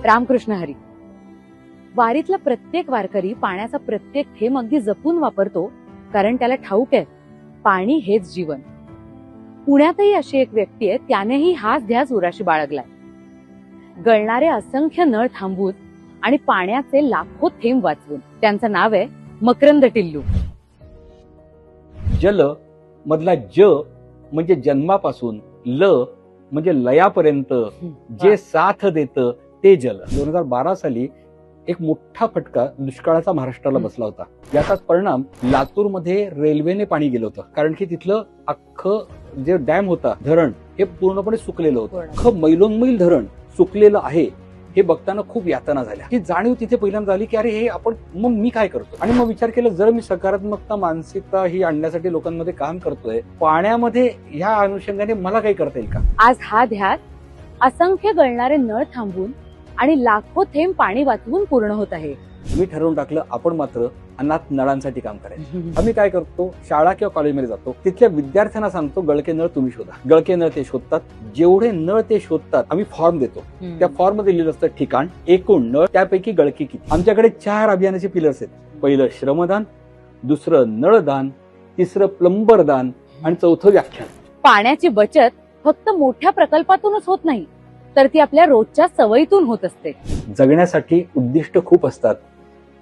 रामकृष्ण हरी. वारीतला प्रत्येक वारकरी पाण्याचा प्रत्येक थेंब अगदी जपून वापरतो, कारण त्याला ठाऊक आहे पाणी हेच जीवन. पुण्यातही अशी एक व्यक्ती आहे, त्यानेही हाच ध्यास उराशी बाळगलाय. गळणारे असंख्य नळ थांबवून आणि पाण्याचे लाखो थेंब वाचवून. त्यांचं नाव आहे मकरंद टिल्लू. जल मधला ज म्हणजे जन्मापासून, ल म्हणजे लयापर्यंत जे साथ देतं ते जल. 2012 साली एक मोठा फटका दुष्काळाचा महाराष्ट्राला बसला होता. याचाच परिणाम लातूरमध्ये रेल्वेने पाणी गेलं होतं, कारण की तिथलं अख्खं जे डॅम होता, धरण, हे पूर्णपणे सुकलेलं होतं. अख्खं मैलोनमैल धरण सुकलेलं आहे हे बघताना खूप यातना झाल्या. ती जाणीव तिथे पहिल्यांदा झाली की अरे हे आपण, मग मी काय करतो. आणि मग विचार केला, जर मी सकारात्मकता मानसिकता ही आणण्यासाठी लोकांमध्ये काम करतोय, पाण्यामध्ये ह्या अनुषंगाने मला काही करता येईल का. आज हा ध्यास असंख्य गळणारे नळ थांबवून आणि लाखो थेंब पाणी वाचवून पूर्ण होत आहे. मी ठरवून टाकलं, आपण मात्र अनाथ नळांसाठी काम करायचं. आम्ही काय करतो, शाळा किंवा कॉलेजमध्ये जातो, तिथल्या विद्यार्थ्यांना सांगतो गळके नळ तुम्ही शोधा. गळके नळ ते शोधतात. जेवढे नळ ते शोधतात आम्ही फॉर्म देतो. त्या फॉर्म मध्ये लिहिलं असतं ठिकाण, एकूण नळ, त्यापैकी गळके किती. आमच्याकडे 4 अभियानाचे पिलर्स आहेत. पहिलं श्रमदान, दुसरं नळदान, तिसरं प्लंबरदान आणि चौथं व्याख्यान. पाण्याची बचत फक्त मोठ्या प्रकल्पातूनच होत नाही, तर ती आपल्या रोजच्या सवयीतून होत असते. जगण्यासाठी उद्दिष्ट खूप असतात,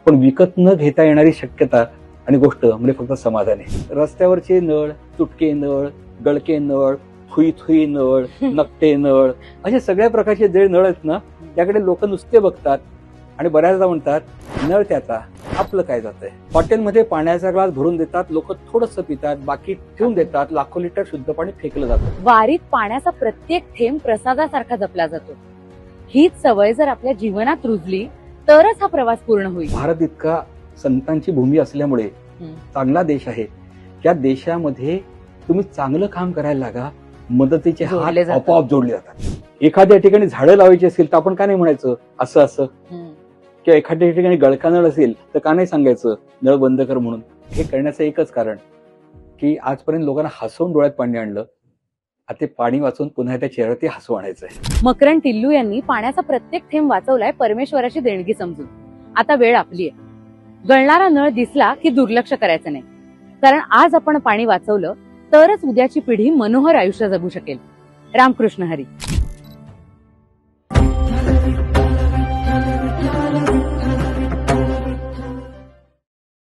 पण विकत न घेता येणारी शक्यता आणि गोष्ट म्हणजे फक्त समाधान आहे. रस्त्यावरचे नळ, तुटके नळ, गळके नळ, थुई थुई नळ, नकटे नळ, असे सगळ्या प्रकारचे जे नळ आहेत ना, त्याकडे लोक नुसते बघतात आणि बऱ्याचदा म्हणतात नळ त्याचा, आपलं काय जातंय. हॉटेलमध्ये पाण्याचा ग्लास भरून देतात, लोक थोडंसं पितात, बाकी ठेवून देतात. लाखो लिटर शुद्ध पाणी फेकलं जातं. वारीत पाण्याचा प्रत्येक थेंब प्रसादासारखा जपला जातो. हीच सवय जर आपल्या जीवनात रुजली तरच हा प्रवास पूर्ण होईल. भारत इतका संतांची भूमी असल्यामुळे चांगला देश आहे. त्या देशामध्ये तुम्ही चांगलं काम करायला लागा, मदतीचे हात आपोआप जोडले जातात. एखाद्या ठिकाणी झाडं लावायची असेल तर आपण का नाही म्हणायचं असं असं, किंवा एखाद्या ठिकाणी गळका नळ असेल तर का नाही सांगायचं नळ बंद कर म्हणून. हे करण्याचं एकच कारण की आजपर्यंत लोकांना हसवून डोळ्यात पाणी आणलं, आता ते पाणी वाचून पुन्हा त्या चेहऱ्यावरती हसू आणायचंय. मकरंद टिल्लू यांनी पाण्याचा प्रत्येक थेंब वाचवलाय परमेश्वराची देणगी समजून. आता वेळ आपली आहे. गळणारा नळ दिसला की दुर्लक्ष करायचं नाही, कारण आज आपण पाणी वाचवलं तरच उद्याची पिढी मनोहर आयुष्य जगू शकेल. रामकृष्ण हरी.